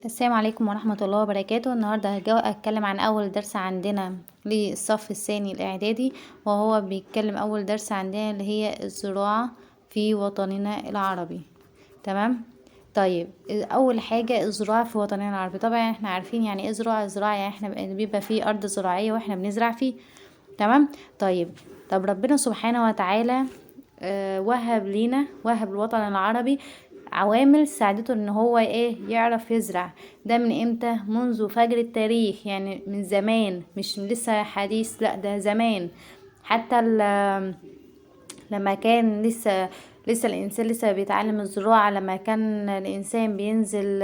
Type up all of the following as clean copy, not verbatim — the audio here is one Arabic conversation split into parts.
السلام عليكم ورحمة الله وبركاته. النهاردة أتكلم عن أول درس عندنا للصف الثاني الإعدادي، وهو بيتكلم أول درس عندنا اللي هي الزراعة في وطننا العربي. تمام. طيب، أول حاجة الزراعة في وطننا العربي. طبعا احنا عارفين يعني ايه زراعة يعني احنا بيبقى فيه أرض زراعية واحنا بنزرع فيه. تمام. طب ربنا سبحانه وتعالى وهب الوطن العربي عوامل ساعدته ان هو يعرف يزرع. ده من امتى؟ منذ فجر التاريخ، يعني من زمان، مش لسه حديث، لا ده زمان. حتى لما كان لسه الانسان لسه بيتعلم الزراعة، لما كان الانسان بينزل،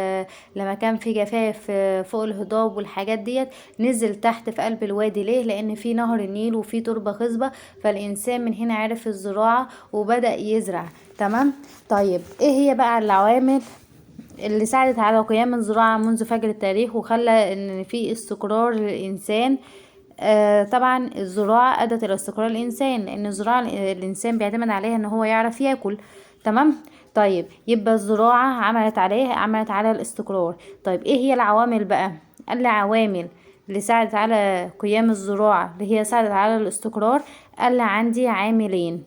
لما كان في جفاف فوق الهضاب والحاجات ديت، نزل تحت في قلب الوادي. ليه؟ لان في نهر النيل وفي تربة خصبة، فالانسان من هنا عرف الزراعة وبدأ يزرع. تمام. طيب، ايه هي بقى العوامل اللي ساعدت على قيام الزراعة منذ فجر التاريخ وخلى ان في استقرار للانسان؟ طبعا الزراعة ادت الى استقرار الانسان، لان الزراعة الانسان بيعتمد عليها ان هو يعرف ياكل. تمام. طيب، يبقى الزراعة عملت على الاستقرار. طيب، ايه هي العوامل بقى؟ قال لي عوامل اللي ساعدت على قيام الزراعة، اللي هي ساعدت على الاستقرار. قال لي عندي عاملين: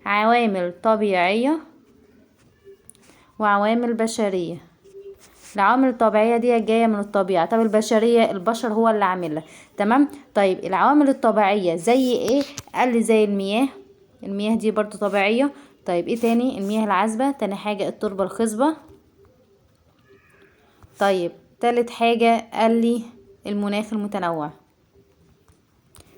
عوامل طبيعية وعوامل بشرية. العوامل الطبيعية دي جاية من الطبيعة، طب البشرية البشر هو اللي عاملها. تمام. طيب، العوامل الطبيعية زي ايه؟ قال لي زي المياه دي برضو طبيعية. طيب، ايه تاني؟ المياه العذبة. تاني حاجة التربة الخصبة. طيب، تالت حاجة قال لي المناخ المتنوع.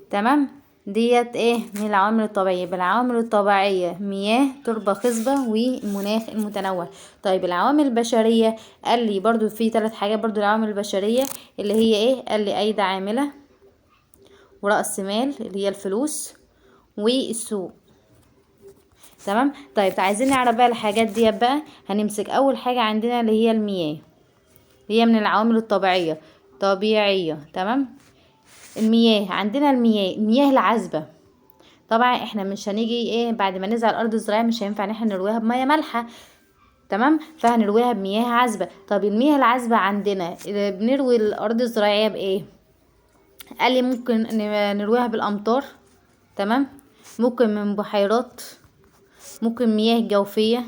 تمام. ديت من العوامل الطبيعية. بالعوامل الطبيعية مياه، تربة خصبة، ومناخ المتنوع. طيب، العوامل البشرية قال لي برضو في 3 حاجات. برضو العوامل البشرية اللي هي قال لي أيدي عاملة، ورأس مال اللي هي الفلوس، والسوق. تمام. طيب، عايزين نعرف بقى الحاجات دي بقى. هنمسك أول حاجة عندنا اللي هي المياه، اللي هي من العوامل الطبيعية. تمام. المياه عندنا، المياه العذبة. طبعا احنا مش هنيجي بعد ما نزرع الارض الزراعيه مش هينفع ان احنا نرويها بميه مالحه. تمام. فهنرويها بمياه عذبه. طب المياه العذبه عندنا بنروي الارض الزراعيه بايه؟ قال لي ممكن نرويها بالامطار. تمام. ممكن من بحيرات، ممكن مياه جوفيه،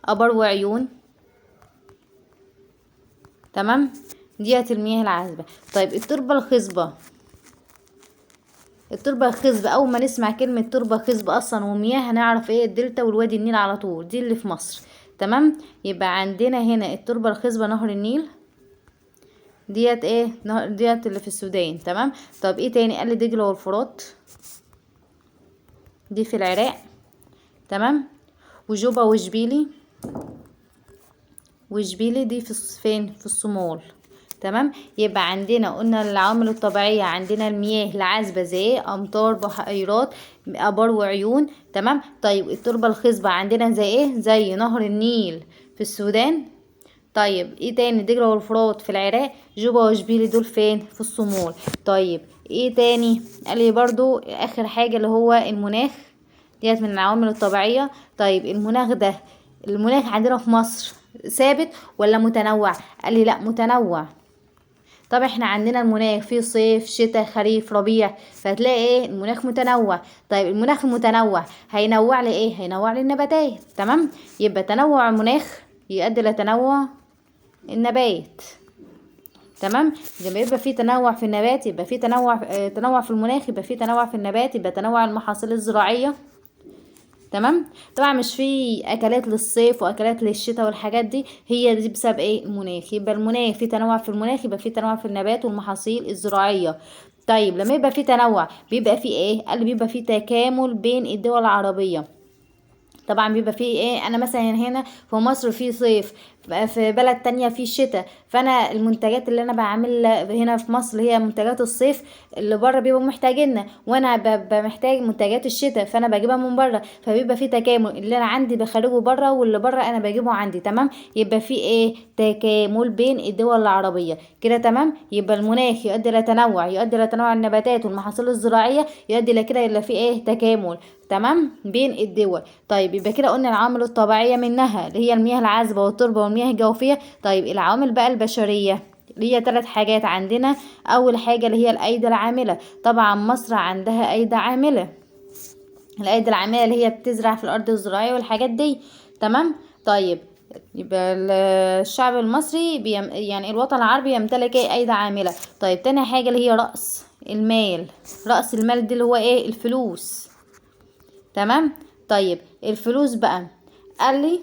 ابار وعيون. تمام. ديت المياه العذبه. طيب، التربة الخصبة. اول ما نسمع كلمة تربة خصبة اصلا ومياه هنعرف الدلتا والوادي النيل على طول، دي اللي في مصر. تمام. يبقى عندنا هنا التربة الخصبة نهر النيل. ديت ديت اللي في السودان. تمام. طب ايه تاني؟ قال لي دجلة والفرات، دي في العراق. تمام. وجوبا وجبيلي دي فين؟ في الصومال. تمام. يبقى عندنا قلنا العوامل الطبيعية عندنا المياه العذبة زي امطار، بحيرات، ابار وعيون. تمام. طيب، التربة الخصبة عندنا زي نهر النيل في السودان. طيب، ايه تاني؟ دجلة والفرات في العراق، جوبا وشبيلي دول فين؟ في الصومال. طيب، ايه تاني؟ قال لي برضو اخر حاجة اللي هو المناخ، ديت من العوامل الطبيعية. طيب، المناخ عندنا في مصر ثابت ولا متنوع؟ قال لي لا، متنوع. طب احنا عندنا المناخ فيه صيف، شتاء، خريف، ربيع، فهتلاقي المناخ متنوع. طيب، المناخ المتنوع هينوع لي هينوع لي النباتات. تمام. يبقى تنوع المناخ يؤدي لتنوع النبات. تمام. لما يبقى في تنوع في النبات يبقى في تنوع في المناخ، يبقى في تنوع في النبات، يبقى تنوع المحاصيل الزراعية. تمام. طبعا مش في اكلات للصيف واكلات للشتاء والحاجات دي، هي دي بسبب المناخ. يبقى المناخ في تنوع في المناخ، يبقى في تنوع في النبات والمحاصيل الزراعية. طيب، لما يبقى في تنوع بيبقى في قال لي بيبقى في تكامل بين الدول العربية. طبعا بيبقى فيه انا مثلا هنا في مصر في صيف، في بلد تانية في شتاء، فانا المنتجات اللي انا بعملها هنا في مصر هي منتجات الصيف، اللي بره بيبقوا محتاجينها، وانا ببقى محتاج منتجات الشتاء فانا بجيبها من بره، فبيبقى في تكامل، اللي انا عندي بخرجه بره واللي بره انا بجيبه عندي. تمام. يبقى في تكامل بين الدول العربية كده. تمام. يبقى المناخ يؤدي الى تنوع، يؤدي الى تنوع النباتات والمحاصيل الزراعية، يؤدي الى كده الى في تكامل. تمام. بين الدول. طيب، يبقى كده قلنا العوامل الطبيعية منها اللي هي المياه العذبة والتربة والمياه الجوفية. طيب العوامل بقى البشرية هي 3 حاجات عندنا. اول حاجة اللي هي الايدي العاملة. طبعا مصر عندها ايدي عاملة، الايدي العاملة اللي هي بتزرع في الارض الزراعية والحاجات دي. تمام. طيب يبقى الشعب المصري يعني الوطن العربي يمتلك ايه؟ ايدي عاملة. طيب تاني حاجة اللي هي رأس المال. رأس المال دي اللي هو ايه؟ الفلوس. تمام. طيب الفلوس بقى قال لي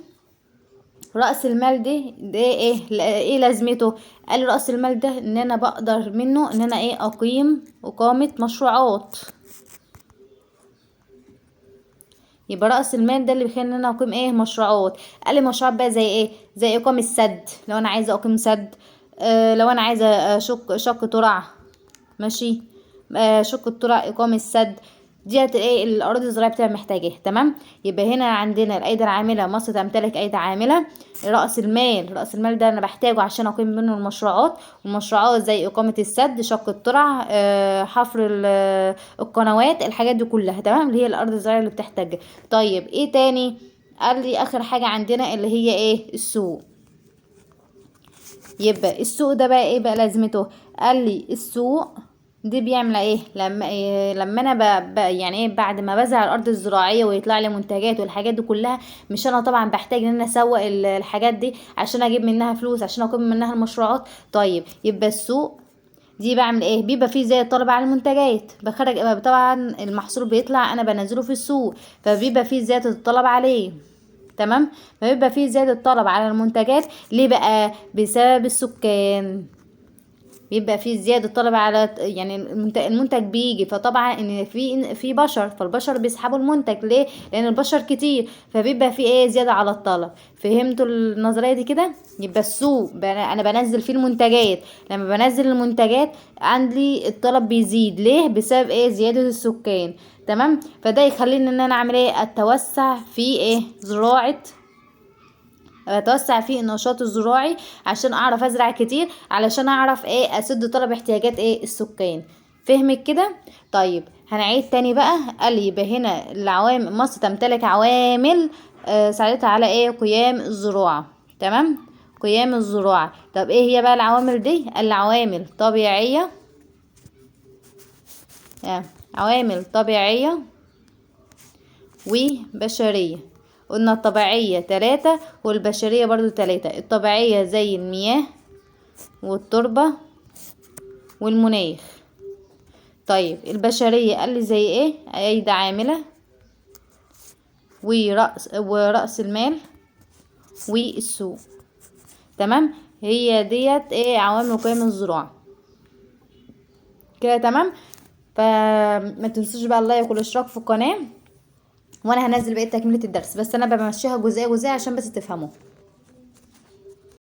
رأس المال ده ايه لازمته؟ قال لي رأس المال ده ان انا بقدر منه ان انا ايه؟ اقيم اقامة مشروعات. يبقى رأس المال ده اللي بيخليني ان انا اقيم ايه؟ مشروعات. قال لي مشروعات بقى زي ايه؟ زي اقامة سد، لو انا عايزة اقيم سد. لو انا عايزة شق ترع. ماشي. شق الترع، اقامة سد. ديت ايه؟ الأراضي الزراعية بتبقى محتاجاها. تمام. يبقى هنا عندنا الأيدي العاملة، مصر تمتلك أيدي عاملة. رأس المال، رأس المال ده أنا بحتاجه عشان أقيم منه المشروعات. والمشروعات زي إقامة السد، شق الترع، حفر القنوات، الحاجات دي كلها. تمام. اللي هي الأرض الزراعية اللي بتحتاجها. طيب ايه تاني؟ قال لي آخر حاجة عندنا اللي هي ايه؟ السوق. يبقى السوق ده بقى ايه بقى لازمته؟ قال لي السوق دي بيعمل ايه؟ لما انا يعني ايه؟ بعد ما بزرع الارض الزراعيه ويطلع لي منتجات والحاجات دي كلها، مش انا طبعا بحتاج ان انا اسوق الحاجات دي عشان اجيب منها فلوس، عشان اقيم منها المشروعات. طيب يبقى السوق دي بعمل ايه؟ بيبقى فيه زي الطلب على المنتجات، بخرج طبعا المحصول بيطلع انا بنزله في السوق، فبيبقى فيه زيادة الطلب عليه. تمام. فبيبقى فيه زيادة طلب على المنتجات. ليه بقى؟ بسبب السكان. بيبقى فيه زيادة طلب على يعني المنتج بيجي، فطبعا ان في بشر، فالبشر بيسحبوا المنتج. ليه؟ لان البشر كتير، فبيبقى فيه ايه؟ زيادة على الطلب. فهمتوا النظرية دي كده؟ يبقى السوق انا بنزل فيه المنتجات. لما بنزل المنتجات عندي الطلب بيزيد. ليه؟ بسبب ايه؟ زيادة السكان. تمام. فده يخليني ان انا اعمل ايه؟ اتوسع في ايه؟ زراعة. اتوسع في النشاط الزراعي عشان اعرف ازرع كتير، علشان اعرف ايه؟ اسد طلب احتياجات ايه؟ السكان. فهمت كده؟ طيب هنعيد تاني بقى. قال لي يبقى هنا العوامل، مصر تمتلك عوامل ساعدتها على ايه؟ قيام الزراعة. تمام. قيام الزراعة. طب ايه هي بقى العوامل دي؟ العوامل طبيعية. عوامل طبيعية وبشرية. قلنا الطبيعية 3 والبشرية برضو 3. الطبيعية زي المياه والتربة والمناخ. طيب البشرية قال لي زي ايه؟ ايدي عاملة ورأس المال والسوق. تمام. هي ديت ايه؟ عوامل قيم الزراعة كده. تمام. فما تنسوش بقى اللايك والاشتراك في القناة، وانا هنزل بقية تكملة الدرس، بس انا بمشيها جزئية جزئية عشان بس تفهموه.